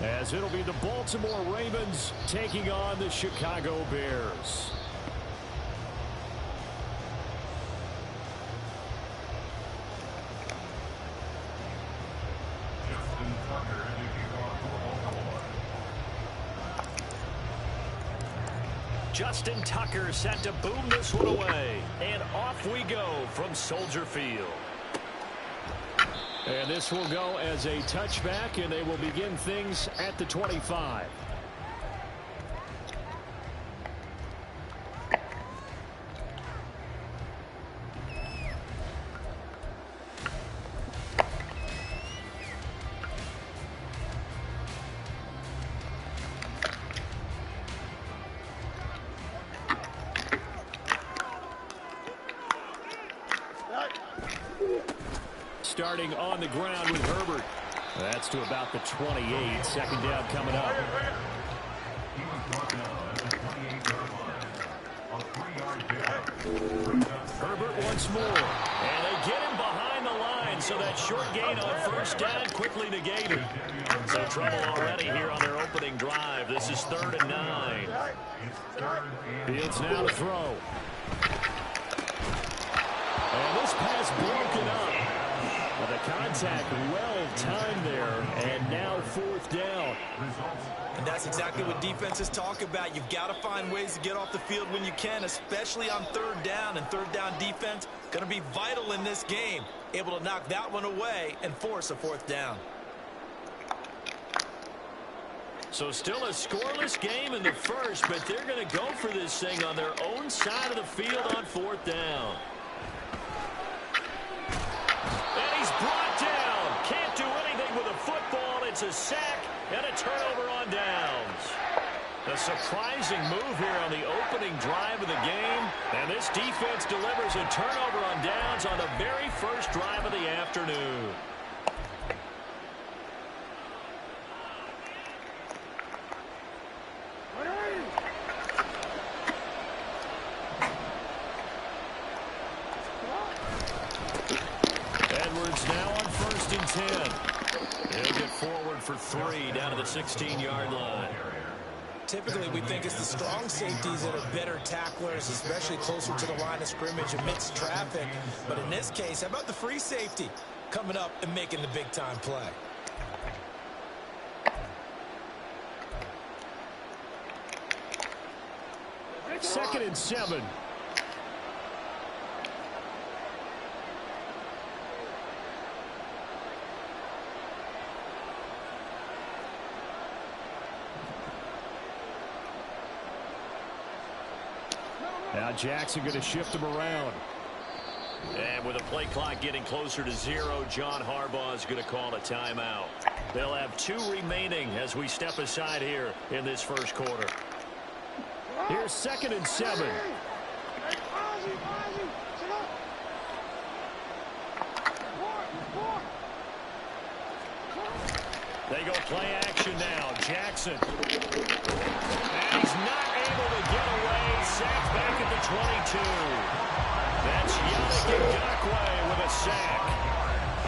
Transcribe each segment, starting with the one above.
as it'll be the Baltimore Ravens taking on the Chicago Bears. Justin Tucker set to boom this one away. And off we go from Soldier Field. And this will go as a touchback, and they will begin things at the 25. Starting on the ground with Herbert. That's to about the 28. Second down coming up. Herbert once more. And they get him behind the line, so that short gain on first down quickly negated. So trouble already here on their opening drive. This is 3rd and 9. Fields now to throw. And this pass broken up. The contact well timed there, and now 4th down. And that's exactly what defenses talk about. You've got to find ways to get off the field when you can, especially on 3rd down. And 3rd down defense going to be vital in this game. Able to knock that one away and force a 4th down. So still a scoreless game in the first, but they're going to go for this thing on their own side of the field on 4th down. Brought down. Can't do anything with a football. It's a sack and a turnover on downs. A surprising move here on the opening drive of the game. And this defense delivers a turnover on downs on the very first drive of the afternoon. Now on 1st and 10. He'll get forward for 3 down to the 16-yard line. Typically, we think it's the strong safeties that are better tacklers, especially closer to the line of scrimmage amidst traffic. But in this case, how about the free safety coming up and making the big-time play? Second and 7. Now Jackson going to shift him around. And with the play clock getting closer to 0, John Harbaugh is going to call a timeout. They'll have 2 remaining as we step aside here in this first quarter. Here's 2nd and 7. They go play action now. Jackson. And he's not able to get away. Sacked back at the 22. That's Yannick Ngakoue with a sack.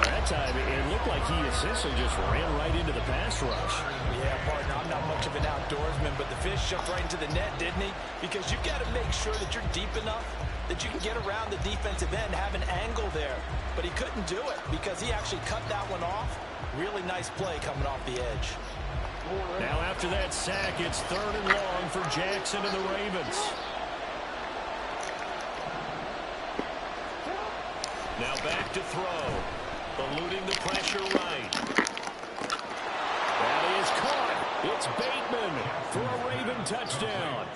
That time, it looked like he essentially just ran right into the pass rush. Yeah, partner, I'm not much of an outdoorsman, but the fish jumped right into the net, didn't he? Because you've got to make sure that you're deep enough that you can get around the defensive end, have an angle there. But he couldn't do it because he actually cut that one off. Really nice play coming off the edge. Now after that sack, it's 3rd and long for Jackson and the Ravens. Now back to throw. Eluding the pressure right. That is caught. It's Bateman for a Raven touchdown.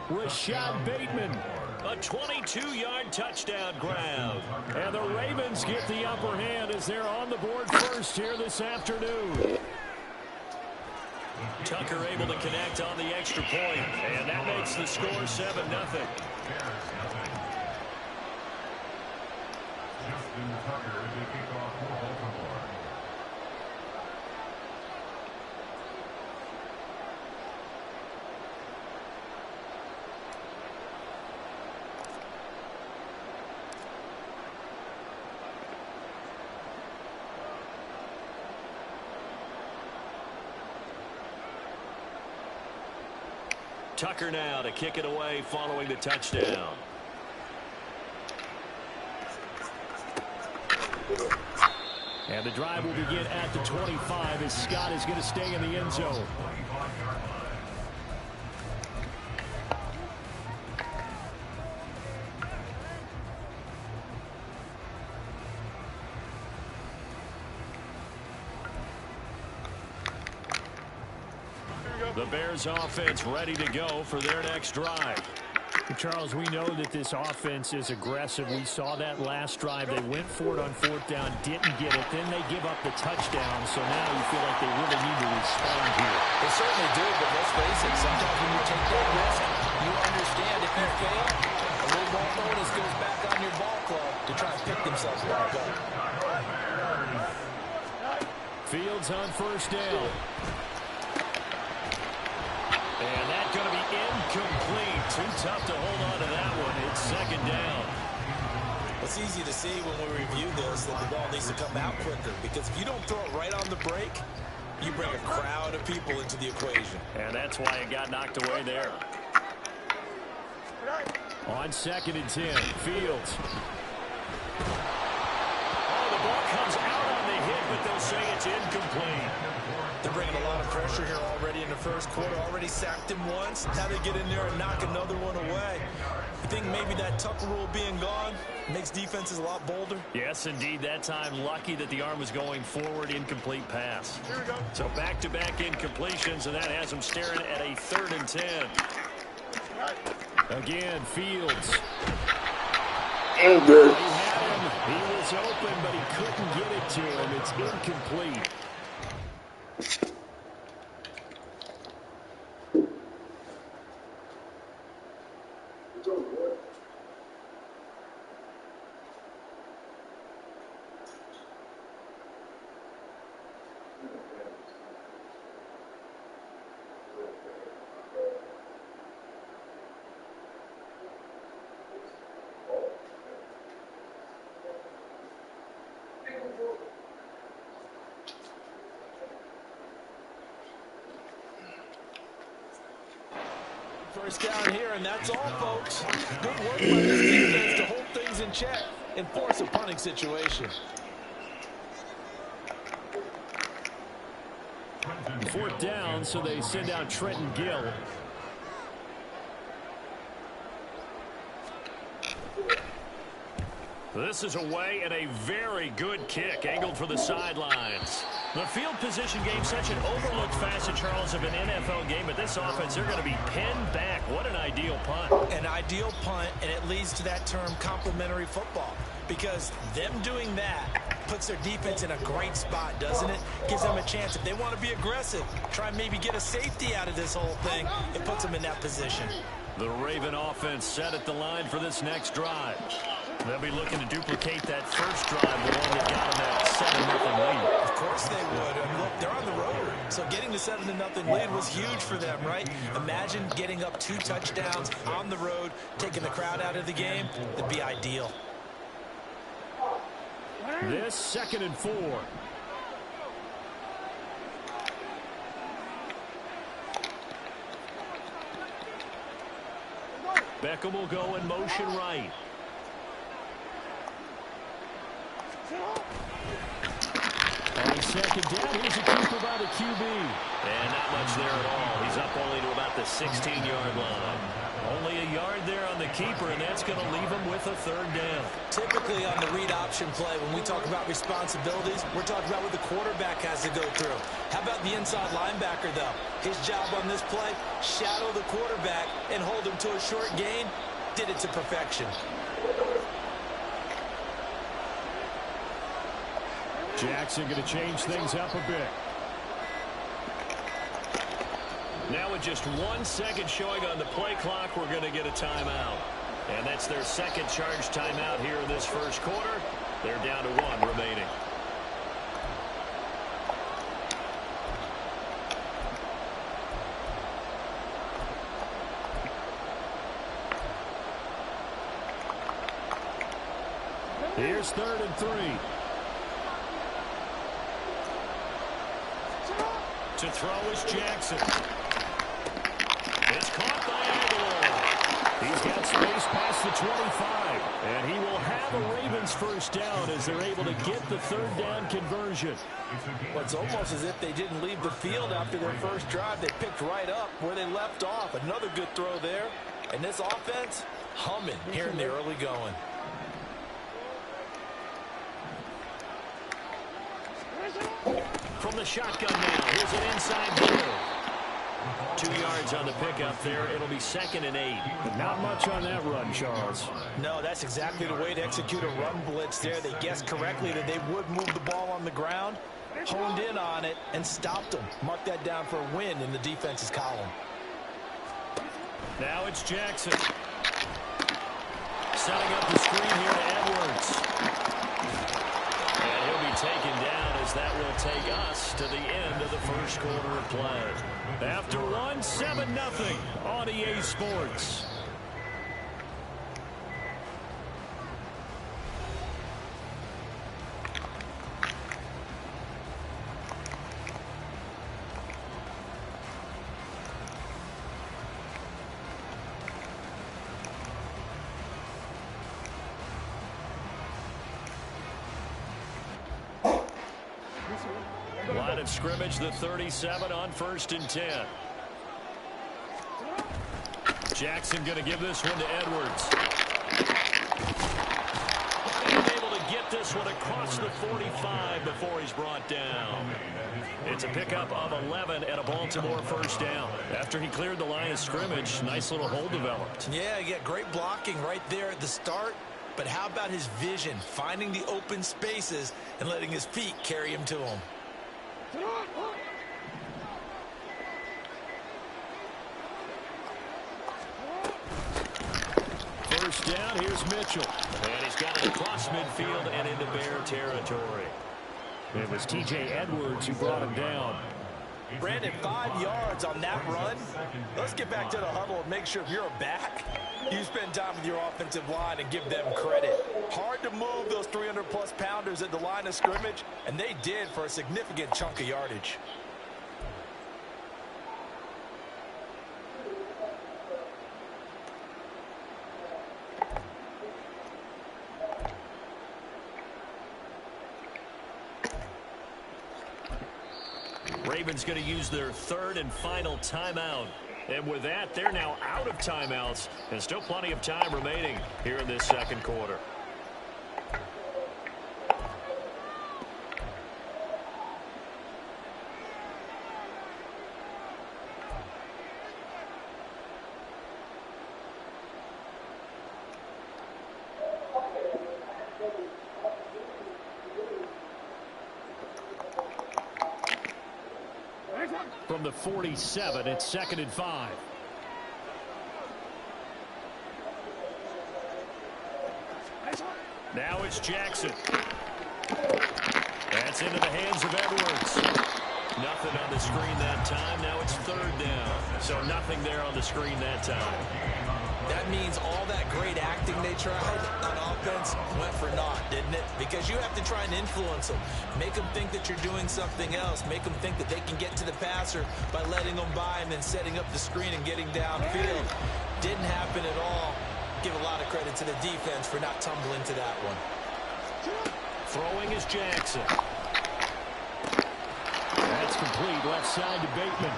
Rashad Bateman. A 22-yard touchdown grab. And the Ravens get the upper hand as they're on the board first here this afternoon. Tucker able to connect on the extra point, and that makes the score 7-0. Tucker now to kick it away following the touchdown. And the drive will begin at the 25 as Scott is going to stay in the end zone. The Bears offense ready to go for their next drive. Charles, we know that this offense is aggressive. We saw that last drive. They went for it on 4th down, didn't get it. Then they give up the touchdown. So now you feel like they really need to respond here. They certainly do, but let's face it. Sometimes when you take that risk, you understand if you fail, a little ball bonus goes back on your ball club to try and pick themselves back up. Fields on 1st down. And that's going to be incomplete. Too tough to hold on to that one. It's 2nd down. It's easy to see when we review this that the ball needs to come out quicker, because if you don't throw it right on the break, you bring a crowd of people into the equation. And that's why it got knocked away there. On 2nd and 10, Fields. Oh, the ball comes out on the hit, but they'll say it's incomplete. They're bringing a lot of pressure here already in the 1st quarter. Already sacked him once. Now they get in there and knock another one away. I think maybe that Tucker rule being gone makes defenses a lot bolder. Yes, indeed. That time, lucky that the arm was going forward. Incomplete pass. Here we go. So back-to-back incompletions, and that has them staring at a 3rd and 10. Again, Fields. He had him. He was open, but he couldn't get it to him. It's incomplete. First down here, and that's all, folks. Good work by this defense to hold things in check and force a punting situation. 4th down, so they send out Trenton Gill. This is away and a very good kick, angled for the sidelines. The field position game, such an overlooked facet, Charles, of an NFL game, but this offense, they're going to be pinned back. What an ideal punt. An ideal punt, and it leads to that term complementary football, because them doing that puts their defense in a great spot, doesn't it? Gives them a chance. If they want to be aggressive, try and maybe get a safety out of this whole thing, it puts them in that position. The Raven offense set at the line for this next drive. They'll be looking to duplicate that first drive, the one that got them that 7-0 lead. Of course they would. And look, they're on the road. So getting the 7-0 lead was huge for them, right? Imagine getting up 2 touchdowns on the road, taking the crowd out of the game. That'd be ideal. This 2nd and 4. Beckham will go in motion right. On 2nd down, here's a keeper by the QB. And not much there at all. He's up only to about the 16-yard line. Only a yard there on the keeper, and that's going to leave him with a 3rd down. Typically on the read option play, when we talk about responsibilities, we're talking about what the quarterback has to go through. How about the inside linebacker, though? His job on this play, shadow the quarterback and hold him to a short gain. Did it to perfection. Jackson going to change things up a bit. Now with just 1 second showing on the play clock, we're going to get a timeout. And that's their second charge timeout here in this first quarter. They're down to 1 remaining. Here's 3rd and 3. To throw is Jackson. It's caught by Aguilar. He's got space past the 25. And he will have a Ravens first down as they're able to get the third down conversion. Well, it's almost as if they didn't leave the field after their first drive. They picked right up where they left off. Another good throw there. And this offense, humming here in the early going. From the shotgun now, here's an inside throw. 2 yards on the pickup there. It'll be 2nd and 8. But not much on that run, Charles. No, that's exactly the way to execute a run blitz there. They guessed correctly that they would move the ball on the ground, honed in on it, and stopped them. Mark that down for a win in the defense's column. Now it's Jackson. Setting up the screen here to Edwards. And he'll be taken down as that will take us to the end of the first quarter of play. After 7-0 on EA Sports. Line of scrimmage, the 37 on 1st and 10. Jackson going to give this one to Edwards. And able to get this one across the 45 before he's brought down. It's a pickup of 11 and a Baltimore first down. After he cleared the line of scrimmage, nice little hole developed. Yeah, you got great blocking right there at the start. But how about his vision, finding the open spaces and letting his feet carry him to him? First down, here's Mitchell. And he's got it across midfield and into Bear territory. It was T.J. Edwards who brought him down. Brandon, 5 yards on that run. Let's get back to the huddle and make sure if you're a back, you spend time with your offensive line and give them credit. Hard to move those 300-plus pounders at the line of scrimmage, and they did for a significant chunk of yardage. Ravens going to use their 3rd and final timeout. And with that, they're now out of timeouts. And still plenty of time remaining here in this second quarter. From the 47, it's 2nd and 5. Now it's Jackson. That's into the hands of Edwards. Nothing on the screen that time. Now it's 3rd down. So nothing there on the screen that time. That means all that great acting they tried on offense went for naught, didn't it? Because you have to try and influence them. Make them think that you're doing something else. Make them think that they can get to the passer by letting them by and then setting up the screen and getting downfield. Didn't happen at all. Give a lot of credit to the defense for not tumbling to that one. Throwing is Jackson. That's complete left side to Bateman.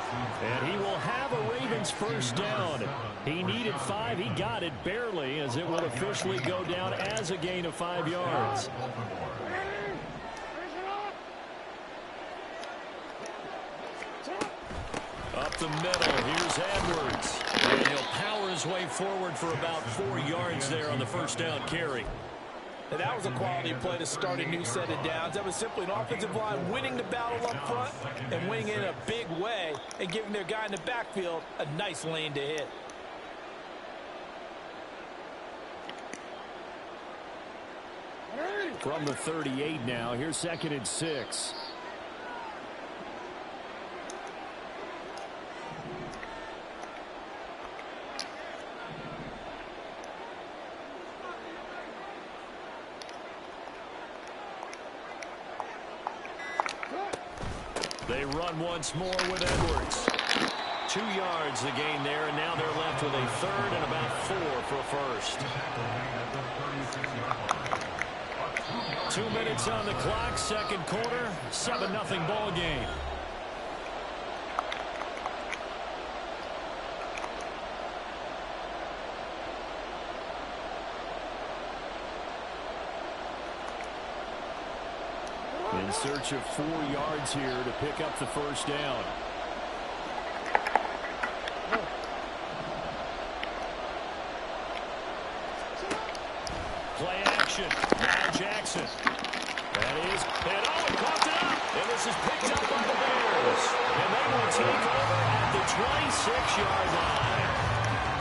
And he will have a Ravens first down. He needed 5. He got it barely as it will officially go down as a gain of 5 yards. Up the middle, here's Edwards. And he'll power his way forward for about 4 yards there on the first down carry. And that was a quality play to start a new set of downs. That was simply an offensive line winning the battle up front and winning in a big way and giving their guy in the backfield a nice lane to hit. From the 38 now, here's 2nd and 6. They run once more with Edwards. 2 yards the gain there, and now they're left with a third and about 4 for a first. 2 minutes on the clock, second quarter, 7-0 ball game. In search of 4 yards here to pick up the first down. Play action. Now Jackson. That is. And he popped it up. And this is picked up by the Bears. And they will take over at the 26-yard line.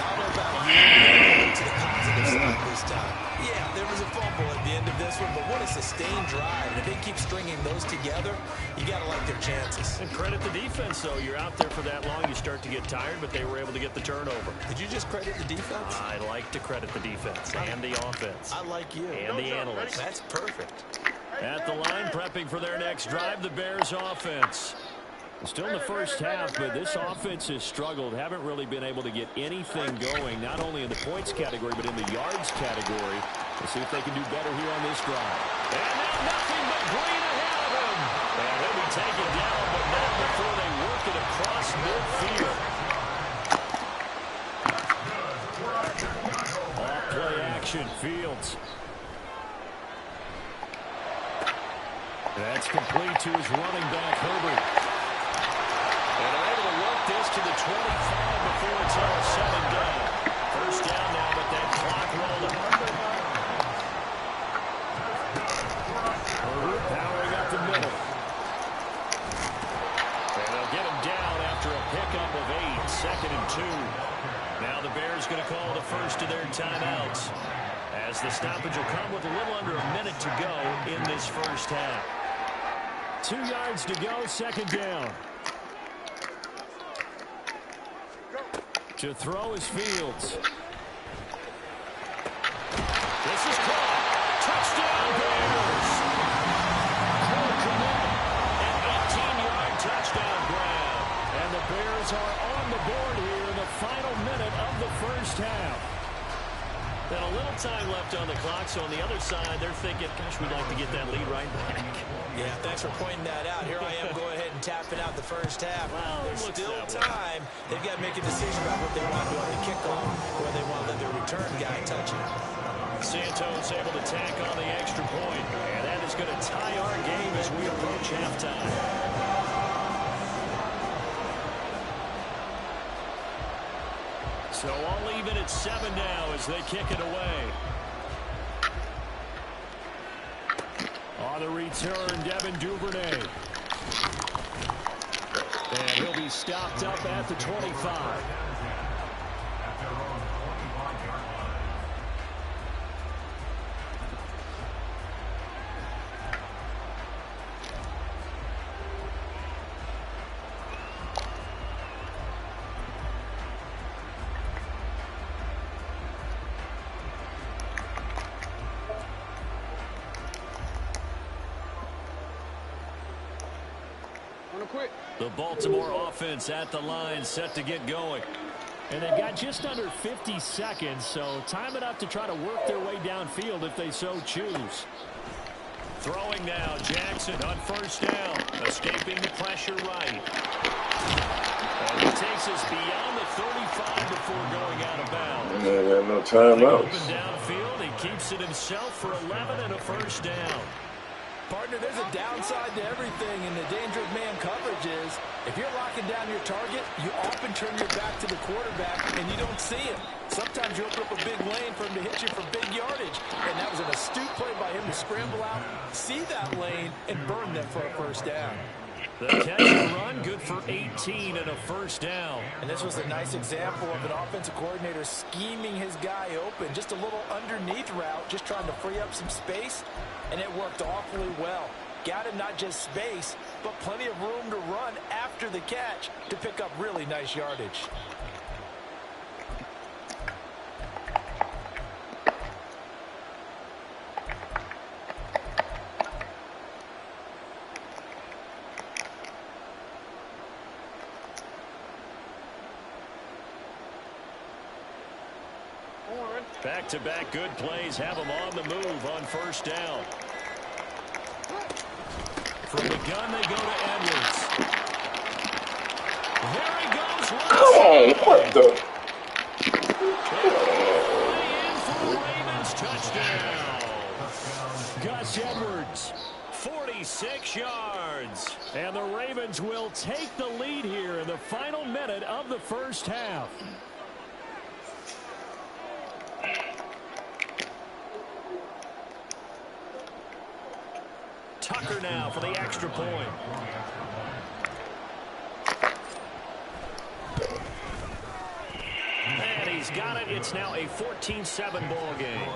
I don't know about you, to the positive side this time. Yeah, there was a fumble at the end of this one, but what a sustained drive. And if they keep stringing those together, you got to like their chances. And credit the defense, though. You're out there for that long, you start to get tired, but they were able to get the turnover. Did you just credit the defense? I like to credit the defense and the offense. I like you. And the analysts. That's perfect. At the line, prepping for their next drive, the Bears offense. Still in the first half, but this offense has struggled. Haven't really been able to get anything going, not only in the points category, but in the yards category. We'll see if they can do better here on this drive. And now nothing but green ahead of him. And he'll be taken down, but not before they work it across midfield. Off play action, Fields. That's complete to his running back, Herbert. And they're able to work this to the 25 before it's all said and done. First down now, but that clock rolling. Herbert powering up the middle. And they'll get him down after a pickup of 8, 2nd and 2. Now the Bears going to call the first of their timeouts, as the stoppage will come with a little under a minute to go in this first half. 2 yards to go, second down. To throw is Fields. This is caught. Touchdown, Bears. An 18-yard touchdown grab. And the Bears are on the board here in the final minute of the first half. And a little time left on the clock, so on the other side, they're thinking, gosh, we'd like to get that lead right back. Yeah, thanks for pointing that out. Here I am going ahead and tapping out the first half. Well, there's still time. They've got to make a decision about what they want to do on the kickoff, or they want to let their return guy touch it. Santos able to tack on the extra point, and that is going to tie our game as we approach halftime. So all even at 7 now as they kick it away. On the return, Devin Duvernay. And he'll be stopped up at the 25. The Baltimore offense at the line, set to get going. And they've got just under 50 seconds, so time enough to try to work their way downfield if they so choose. Throwing now, Jackson on first down, escaping the pressure right. And he takes us beyond the 35 before going out of bounds. And they got no timeouts. Open downfield, he keeps it himself for 11 and a first down. Partner, there's a downside to everything, and the danger of man coverage is if you're locking down your target, you often turn your back to the quarterback, and you don't see him. Sometimes you open up a big lane for him to hit you for big yardage, and that was an astute play by him to scramble out, see that lane, and burn them for a first down. The catch and run, good for 18 and a first down. And this was a nice example of an offensive coordinator scheming his guy open, just a little underneath route, just trying to free up some space, and it worked awfully well. Got him not just space, but plenty of room to run after the catch to pick up really nice yardage. Back-to-back good plays have them on the move on first down. From the gun, they go to Edwards. There he goes. Oh, what the? In for the Ravens touchdown. Gus Edwards, 46 yards. And the Ravens will take the lead here in the final minute of the first half. Tucker now for the extra point. And he's got it. It's now a 14-7 ball game.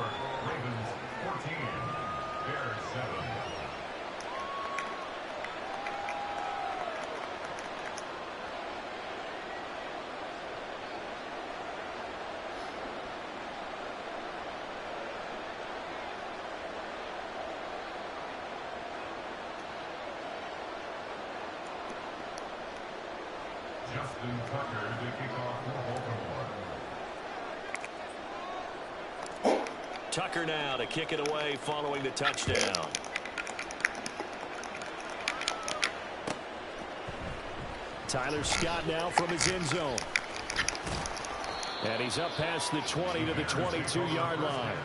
Tucker now to kick it away following the touchdown. Tyler Scott now from his end zone. And he's up past the 20 to the 22-yard line.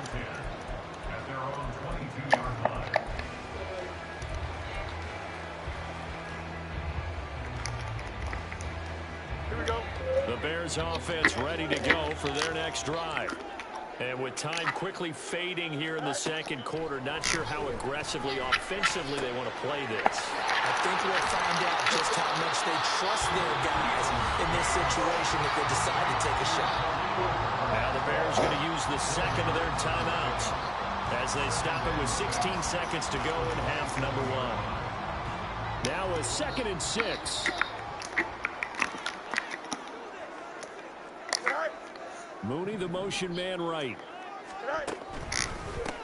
Here we go. The Bears offense ready to go for their next drive. And with time quickly fading here in the second quarter, not sure how aggressively, offensively they want to play this. I think we'll find out just how much they trust their guys in this situation if they decide to take a shot. Now the Bears going to use the second of their timeouts as they stop it with 16 seconds to go in half number one. Now a 2nd and 6. Mooney, the motion man right.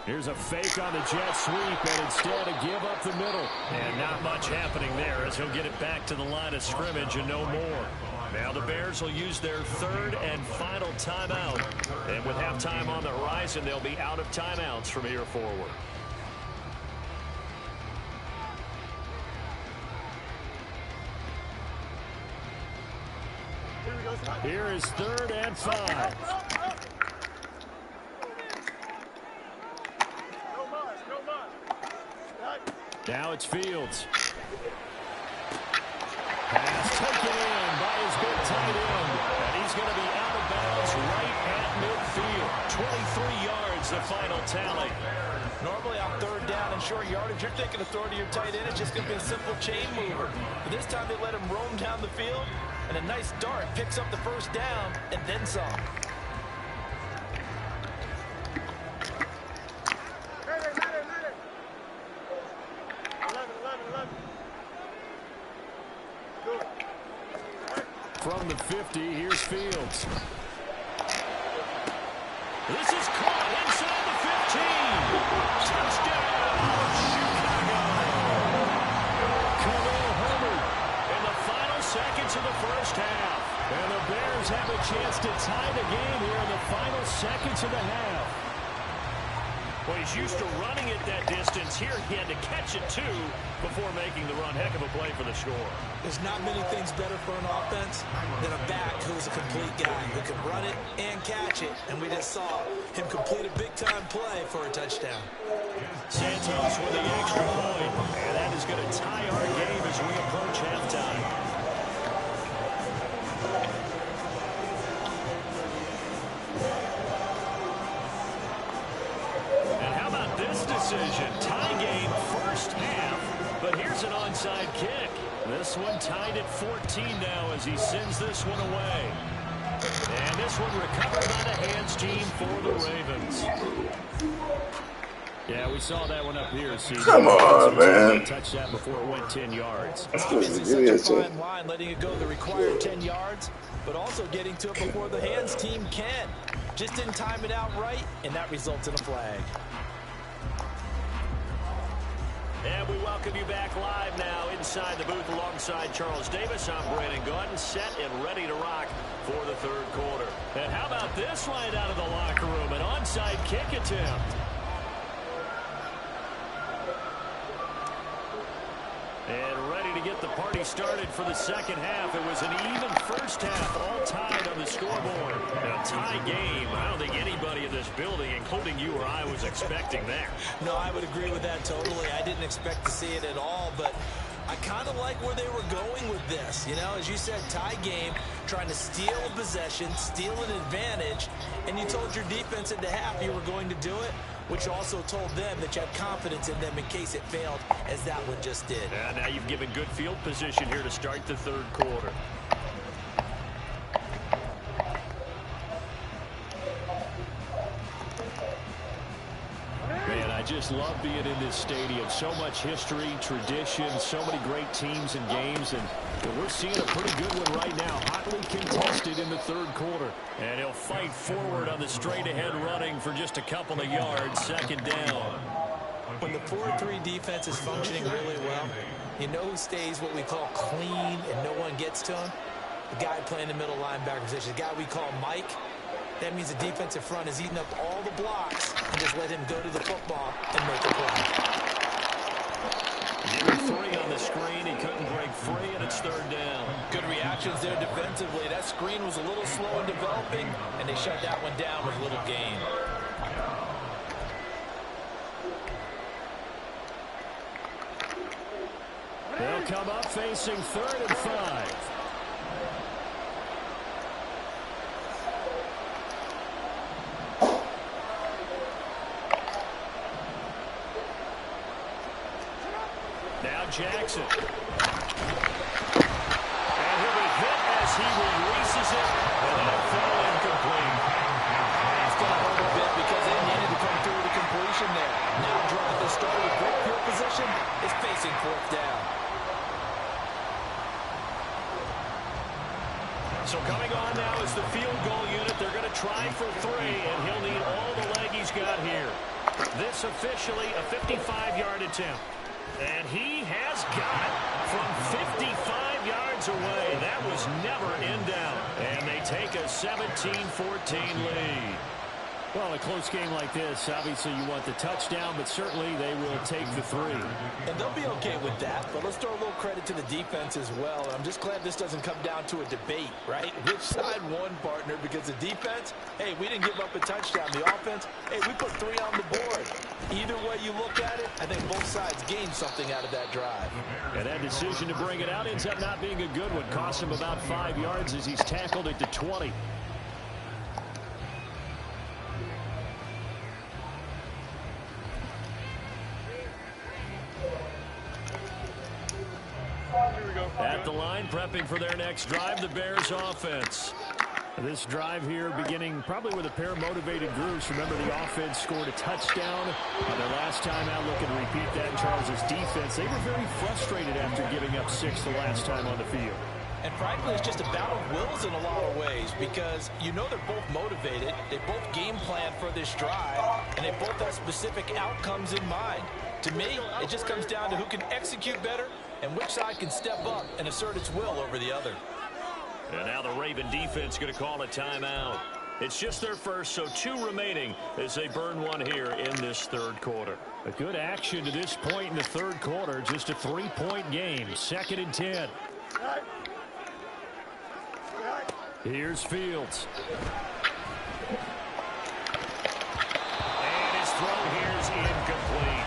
Here's a fake on the jet sweep, and instead a give up the middle. And not much happening there as he'll get it back to the line of scrimmage and no more. Now the Bears will use their 3rd and final timeout. And with halftime on the horizon, they'll be out of timeouts from here forward. Here is 3rd and 5. Now it's Fields. Pass taken in by his big tight end. And he's going to be out of bounds right at midfield. 23 yards, the final tally. Normally on 3rd down and short yardage, you're thinking of throwing to your tight end. It's just going to be a simple chain mover. But this time they let him roam down the field. And a nice dart picks up the first down and then some. From the 50, here's Fields. This is caught inside the 15. Touchdown, Chicago. Khalil Herbert in the final seconds of the first half. And the Bears have a chance to tie the game here in the final seconds of the half. Well, he's used to running it that distance. Here he had to catch it, too, before making the run. Heck of a play for the score. There's not many things better for an offense than a back who's a complete guy who can run it and catch it. And we just saw him complete a big-time play for a touchdown. Santos with the extra point. And that is going to tie our game as we approach halftime. Decision. Tie game first half, but here's an onside kick. This one tied at 14 now as he sends this one away. And this one recovered by the hands team for the Ravens. Yeah, we saw that one up here. See, come on, man. Touched that before it went 10 yards. Obviously such a fine line, letting it go the required 10 yards, but also getting to it before the hands team can. Just didn't time it out right, and that results in a flag. And we welcome you back live now inside the booth alongside Charles Davis. I'm Brandon Gaudin, set and ready to rock for the third quarter. And how about this right out of the locker room? An onside kick attempt. And ready to get the party started for the second half. It was an even first half, all tied on the scoreboard. A tie game. I don't think anybody in this building, including you or I, was expecting that. No, I would agree with that totally. I didn't expect to see it at all, but I kind of like where they were going with this. You know, as you said, tie game, trying to steal a possession, steal an advantage, and you told your defense at the half you were going to do it, which also told them that you had confidence in them in case it failed, as that one just did. And now you've given good field position here to start the third quarter. Man, I just love being in this stadium. So much history, tradition, so many great teams and games, and we're seeing a pretty good one right now. Hotly contested in the third quarter. And he'll fight forward on the straight-ahead running for just a couple of yards. Second down. When the 4-3 defense is functioning really well, you know who stays what we call clean and no one gets to him? The guy playing the middle linebacker position, the guy we call Mike. That means the defensive front is eating up all the blocks and just let him go to the football and make a play. Give 3 on the screen. He couldn't break free, and it's third down. Good reactions there defensively. That screen was a little slow in developing, and they shut that one down with little gain. They'll come up facing 3rd and 5. Now Jackson. And he'll be hit as he releases it, and that'll fall incomplete. It's going to hurt a bit because they needed to come through the completion there. Now drive the start with great field position is facing 4th down. So coming on now is the field goal unit. They're going to try for 3, and he'll need all the leg he's got here. This officially a 55-yard attempt. And he has got it from 55 yards away. That was never in doubt. And they take a 17-14 lead. Well, a close game like this, obviously you want the touchdown, but certainly they will take the 3. And they'll be okay with that, but let's throw a little credit to the defense as well. I'm just glad this doesn't come down to a debate, right? Which side won, partner? Because the defense, hey, we didn't give up a touchdown. The offense, hey, we put 3 on the board. Either way you look at it, I think both sides gained something out of that drive. And that decision to bring it out ends up not being a good one. Cost him about 5 yards as he's tackled at the 20. At the line, prepping for their next drive, the Bears offense. This drive here beginning probably with a pair of motivated groups. Remember, the offense scored a touchdown on their last time out. Looking to repeat that in Charles's defense. They were very frustrated after giving up 6 the last time on the field. And frankly, it's just a battle of wills in a lot of ways because you know they're both motivated. They both game plan for this drive, and they both have specific outcomes in mind. To me, it just comes down to who can execute better and which side can step up and assert its will over the other. And now the Raven defense going to call a timeout. It's just their first, so 2 remaining as they burn 1 here in this third quarter. A good action to this point in the third quarter. Just a 3-point game. 2nd and 10. Here's Fields. And his throw here is incomplete.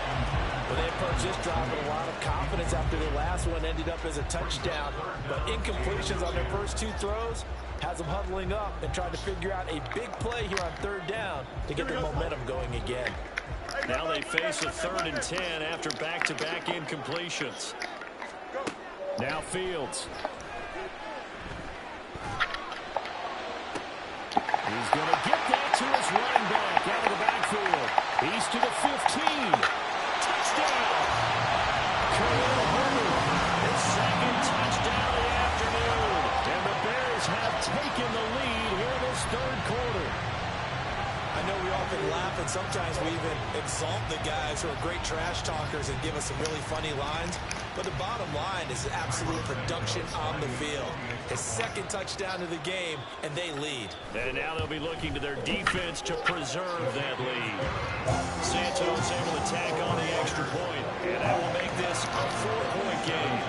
Well, they approached this drive with a lot of confidence after the last one ended up as a touchdown. But incompletions on their first 2 throws has them huddling up and trying to figure out a big play here on 3rd down to get their momentum going again. Now they face a 3rd and 10 after back-to-back incompletions. Now Fields. He's going to get that to his running back out of the backfield. He's to the 15. Touchdown! Khalil Herbert, his 2nd touchdown of the afternoon. And the Bears have taken the lead here in this third quarter. I know we often laugh, and sometimes we even exalt the guys who are great trash talkers and give us some really funny lines. But the bottom line is absolute production on the field. His second touchdown of the game, and they lead. And now they'll be looking to their defense to preserve that lead. Santos able to tack on the extra point, and that will make this a 4-point game.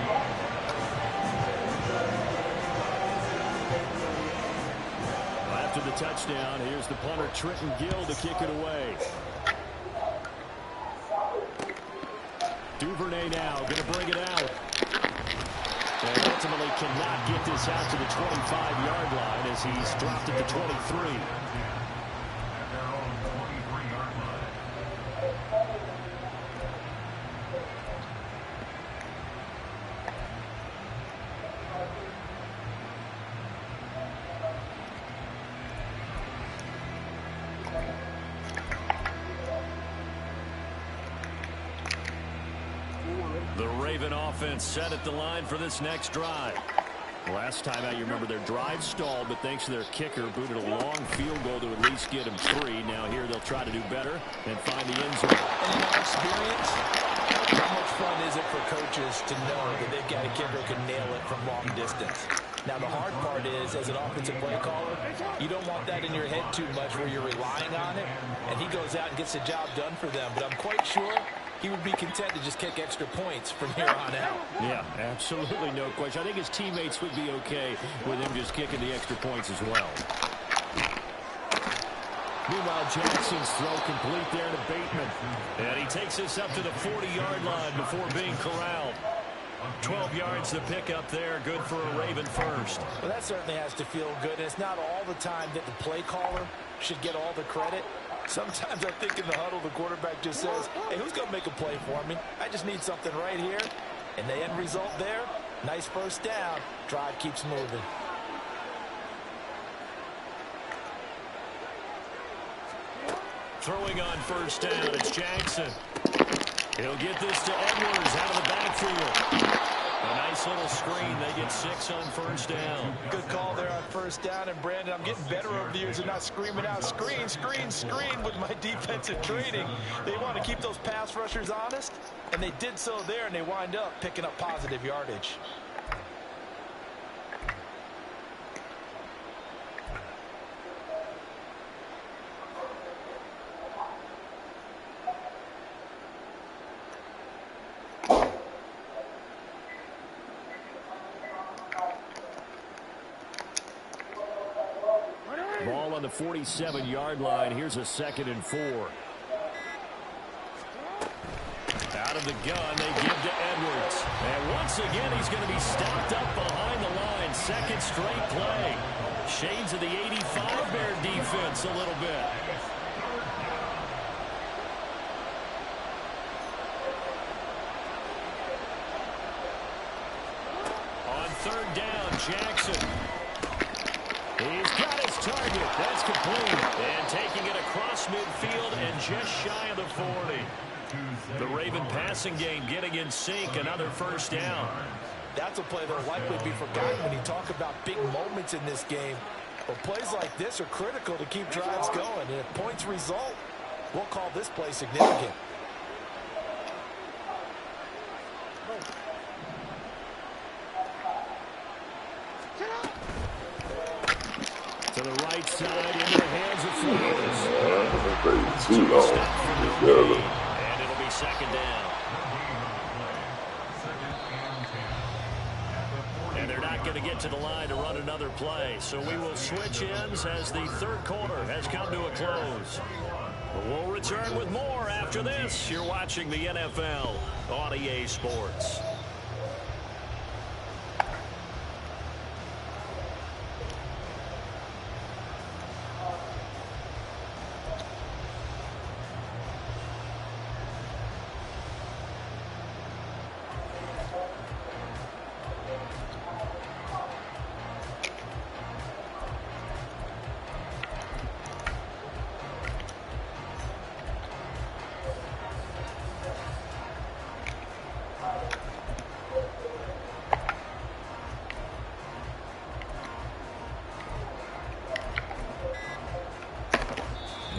After the touchdown, here's the punter Trenton Gill to kick it away. Duvernay now going to bring it out. And ultimately cannot get this out to the 25-yard line as he's dropped at the 23. The Raven offense set at the line for this next drive. Last time out, you remember their drive stalled, but thanks to their kicker, booted a long field goal to at least get them 3. Now here they'll try to do better and find the end zone. And in our experience, how much fun is it for coaches to know that they've got a kicker who can nail it from long distance? Now, the hard part is, as an offensive play caller, you don't want that in your head too much where you're relying on it, and he goes out and gets the job done for them. But I'm quite sure he would be content to just kick extra points from here on out. Yeah, absolutely no question. I think his teammates would be okay with him just kicking the extra points as well. Meanwhile, Jackson's throw complete there to Bateman. And he takes this up to the 40-yard line before being corralled. 12 yards to pick up there. Good for a Raven first. Well, that certainly has to feel good. And it's not all the time that the play caller should get all the credit. Sometimes I think in the huddle, the quarterback just says, hey, who's going to make a play for me? I just need something right here. And the end result there, nice first down. Drive keeps moving. Throwing on first down, it's Jackson. He'll get this to Edwards out of the backfield. A nice little screen. They get 6 on first down. Good call there on first down. And, Brandon, I'm getting better over the years and not screaming out, screen, screen, screen with my defensive training. They want to keep those pass rushers honest, and they did so there, and they wind up picking up positive yardage. Ball on the 47-yard line. Here's a 2nd and 4. Out of the gun, they give to Edwards. And once again, he's going to be stopped up behind the line. Second straight play. Shades of the 85 Bear defense a little bit. On third down, Jackson. He's got his target. That's complete. And taking it across midfield and just shy of the 40. The Raven passing game getting in sync. Another first down. That's a play that will likely be forgotten when you talk about big moments in this game. But plays like this are critical to keep drives going. And if points result, we'll call this play significant. To the right side, into the hands of Flowers. Too long. And it'll be second down. And they're not going to get to the line to run another play. So we will switch ends as the third quarter has come to a close. But we'll return with more after this. You're watching the NFL on EA Sports.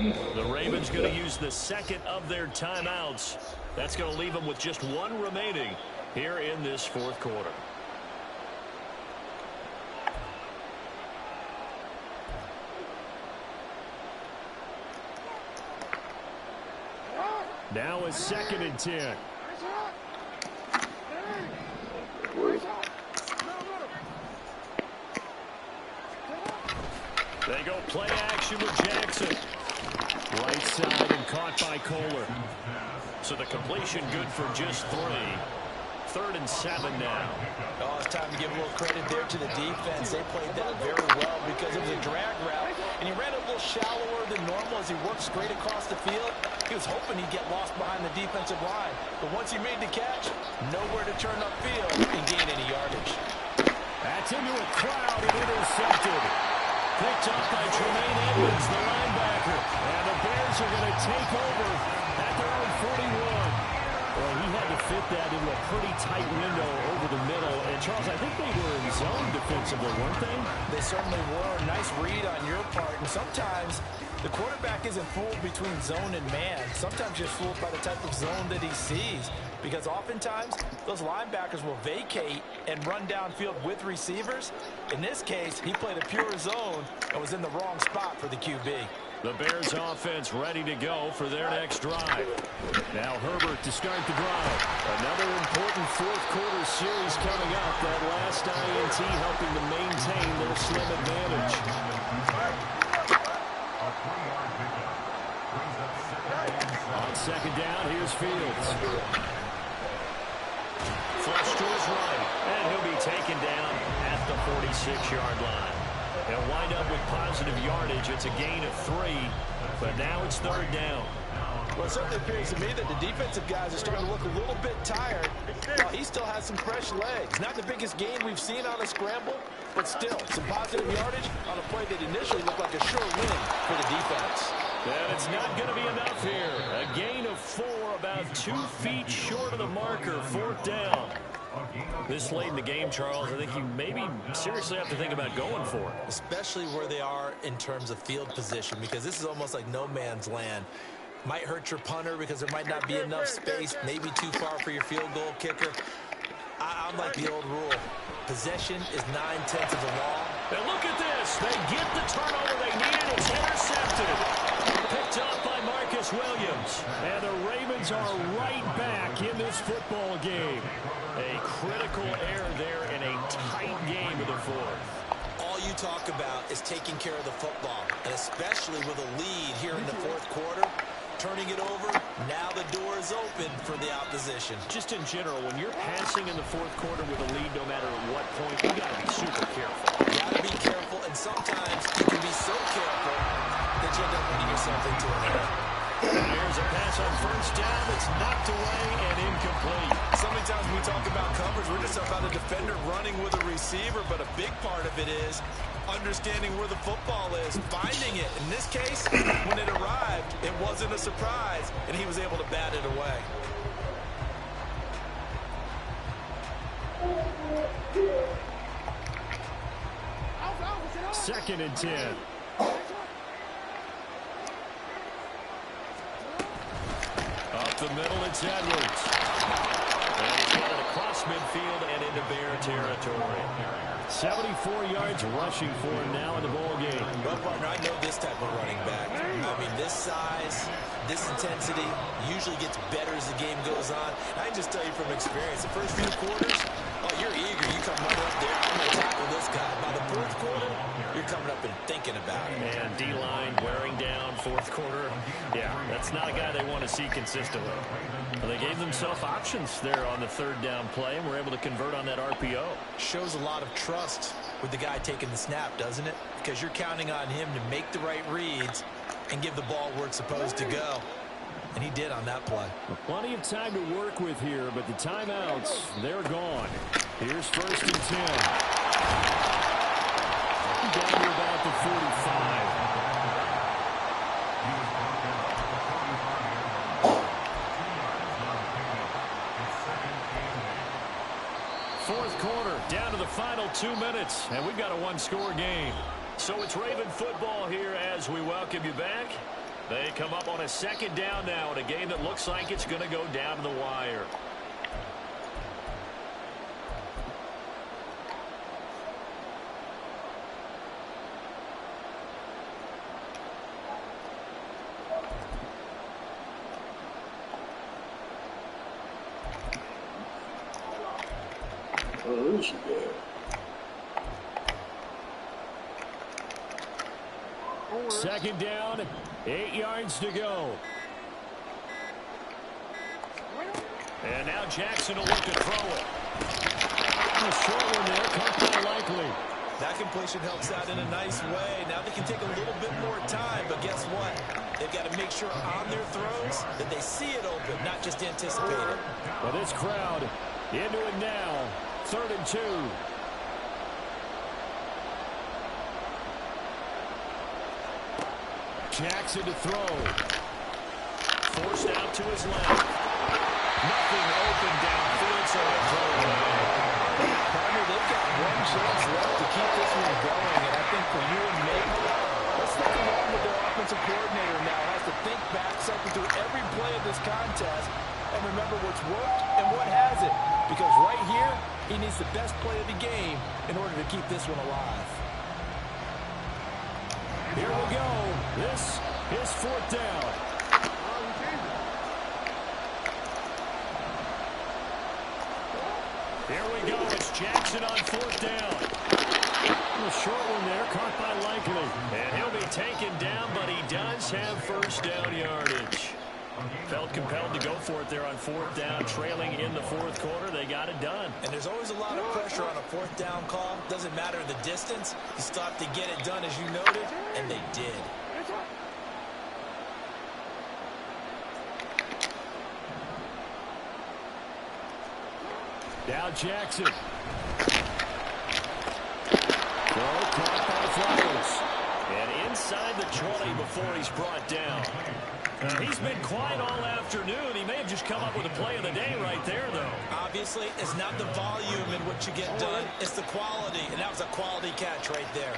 The Ravens going to use the second of their timeouts. That's going to leave them with just one remaining here in this fourth quarter. Now a 2nd and 10. They go play action with Jackson. Right side and caught by Kohler. So the completion good for just 3. 3rd and 7 now. Oh, it's time to give a little credit there to the defense. They played that very well because it was a drag route, and he ran a little shallower than normal as he worked straight across the field. He was hoping he'd get lost behind the defensive line, but once he made the catch, nowhere to turn upfield and gain any yardage. That's into a crowd and intercepted. Picked up by Tremaine Edmonds, the linebacker. And the Bears are going to take over at their own 41. Well, he had to fit that into a pretty tight window over the middle. And, Charles, I think they were in zone defensively, weren't they? They certainly were. Nice read on your part. And sometimes the quarterback isn't fooled between zone and man. Sometimes you're fooled by the type of zone that he sees. Because oftentimes, those linebackers will vacate and run downfield with receivers. In this case, he played a pure zone and was in the wrong spot for the QB. The Bears offense ready to go for their next drive. Now Herbert to start the drive. Another important fourth quarter series coming up. That last INT helping to maintain their slim advantage. On 2nd down, here's Fields. Flush to his right, and he'll be taken down at the 46-yard line. They'll wind up with positive yardage. It's a gain of 3, but now it's 3rd down. Well, it certainly appears to me that the defensive guys are starting to look a little bit tired. While he still has some fresh legs. Not the biggest gain we've seen on a scramble, but still some positive yardage on a play that initially looked like a sure win for the defense. And it's not going to be enough here. A gain of 4, about 2 feet short of the marker, 4th down. This late in the game, Charles, I think you maybe seriously have to think about going for it. Especially where they are in terms of field position, because this is almost like no man's land. Might hurt your punter because there might not be enough space, maybe too far for your field goal kicker. I'm like the old rule. Possession is 9/10 of the law. And look at this. They get the turnover they needed. It's intercepted. Picked up by Marcus Williams. And the Ravens are right back in this football game. A critical error there in a tight game of the fourth. All you talk about is taking care of the football, and especially with a lead here in the fourth quarter. Turning it over, now the door is open for the opposition. Just in general, when you're passing in the fourth quarter with a lead, no matter what point, you got to be super careful. You got to be careful, and sometimes you can be so careful that you end up running yourself into an error. Here's a pass on 1st down that's knocked away and incomplete. So many times when we talk about coverage, we're just about a defender running with a receiver, but a big part of it is understanding where the football is, finding it. In this case, when it arrived, it wasn't a surprise, and he was able to bat it away. Second and 10. Up the middle, it's Edwards. And he's got it across midfield and into Bear territory. 74 yards rushing for him now in the ball game. Well, partner, I know this type of running back. I mean, this size, this intensity usually gets better as the game goes on. I can just tell you from experience, the first few quarters, oh, you're eager. You come right up there. I'm going to tackle this guy. By the fourth quarter, you're coming up and thinking about it. And D-line wearing down fourth quarter. Yeah, that's not a guy they want to see consistently. Well, they gave themselves options there on the 3rd down play and were able to convert on that RPO. Shows a lot of trust with the guy taking the snap, doesn't it? Because you're counting on him to make the right reads and give the ball where it's supposed to go. And he did on that play. Plenty of time to work with here, but the timeouts, they're gone. Here's 1st and 10. Down to about the 45. Fourth quarter, down to the final 2 minutes, and we've got a 1-score game. So it's Raven football here as we welcome you back. They come up on a second down now in a game that looks like it's going to go down to the wire. Oh, this is good. Second down, 8 yards to go. And now Jackson will look to throw it. A short one there, caught by Likely. That completion helps out in a nice way. Now they can take a little bit more time, but guess what? They've got to make sure on their throws that they see it open, not just anticipate it. Well, this crowd into it now. 3rd and 2. Jackson to throw. Forced out to his left. Nothing open downfield, so he'll throw it away. Partner, they've got one chance left to keep this one going, and I think for you and me, let's look along with their offensive coordinator now. Has to think back, cycle through every play of this contest, and remember what's worked and what hasn't. Because right here, he needs the best play of the game in order to keep this one alive. Here we go. This is 4th down. Here we go. It's Jackson on 4th down. A short one there, caught by Likely. And he'll be taken down, but he does have 1st down yardage. Felt compelled to go for it there on 4th down, trailing in the 4th quarter. They got it done. And there's always a lot of pressure on a 4th down call. Doesn't matter the distance. You still have to get it done, as you noted, and they did. Now Jackson. Throw caught by Flowers. And inside the 20 before he's brought down. He's been quiet all afternoon. He may have just come up with a play of the day right there, though. Obviously, it's not the volume in which you get done. It's the quality, and that was a quality catch right there.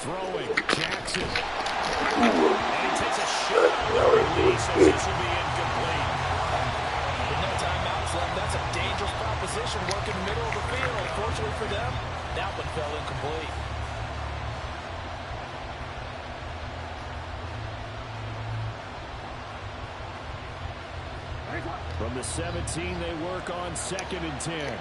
Throwing, Jackson. And he takes a shot on the release as this will be incomplete. With no timeouts left, that's a dangerous proposition working the middle of the field. Fortunately for them, that one fell incomplete. From the 17, they work on 2nd and 10.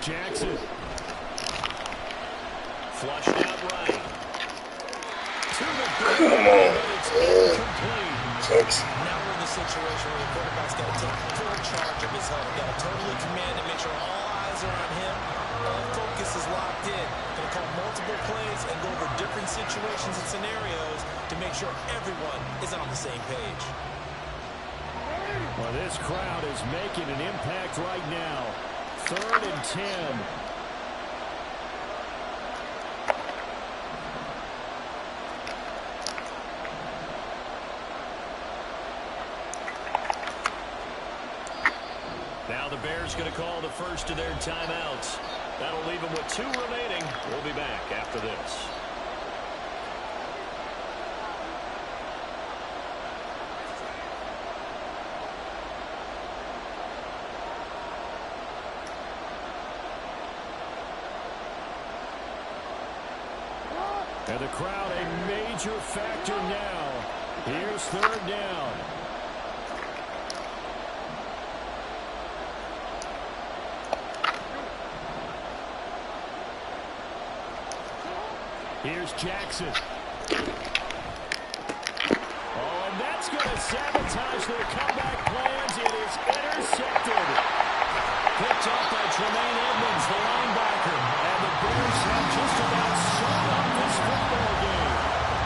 Jackson. Flushed out right. To the goal. It's incomplete. Now we're in the situation where the quarterback's got to take full charge of his helmet. Got to totally command and make sure all eyes are on him. All focus is locked in. Going to call multiple plays and go over different situations and scenarios to make sure everyone is on the same page. Well, this crowd is making an impact right now. 3rd and 10. Now the Bears going to call the first of their timeouts. That'll leave them with 2 remaining. We'll be back after this. And the crowd a major factor now. Here's 3rd down. Here's Jackson. Oh, and that's going to sabotage their comeback plans. It is intercepted. Picked up by Tremaine Edmonds, the linebacker. And the Bears have just about sewn up this football game.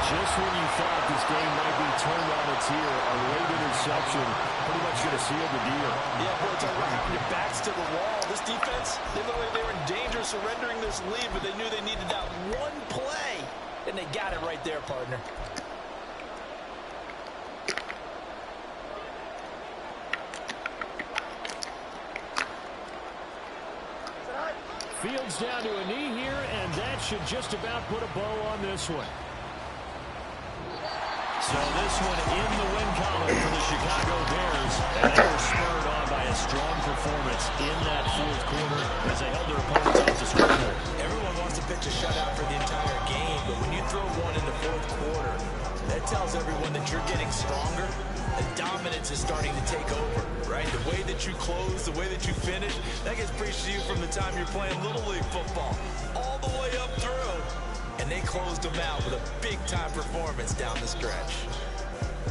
Just when you thought this game might be turned on its ear, a late interception pretty much going to seal the deal. Yeah, boy, it's like having your backs to the wall. This defense, they looked like they were in danger of surrendering this lead, but they knew they needed that one play, and they got it right there, partner. Field's down to a knee here, and that should just about put a bow on this one. So this one in the win column for the Chicago Bears. And they were spurred on by a strong performance in that fourth quarter as they held their opponents off the scoreboard. Everyone wants to pitch a shutout for the entire game, but when you throw one in the fourth quarter, that tells everyone that you're getting stronger. The dominance is starting to take over, right? The way that you close, the way that you finish, that gets preached to you from the time you're playing Little League football all the way up through. And they closed them out with a big-time performance down the stretch.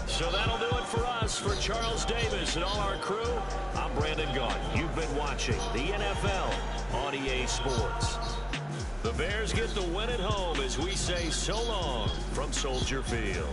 So that'll do it for us. For Charles Davis and all our crew, I'm Brandon Gaudin. You've been watching the NFL on EA Sports. The Bears get the win at home as we say so long from Soldier Field.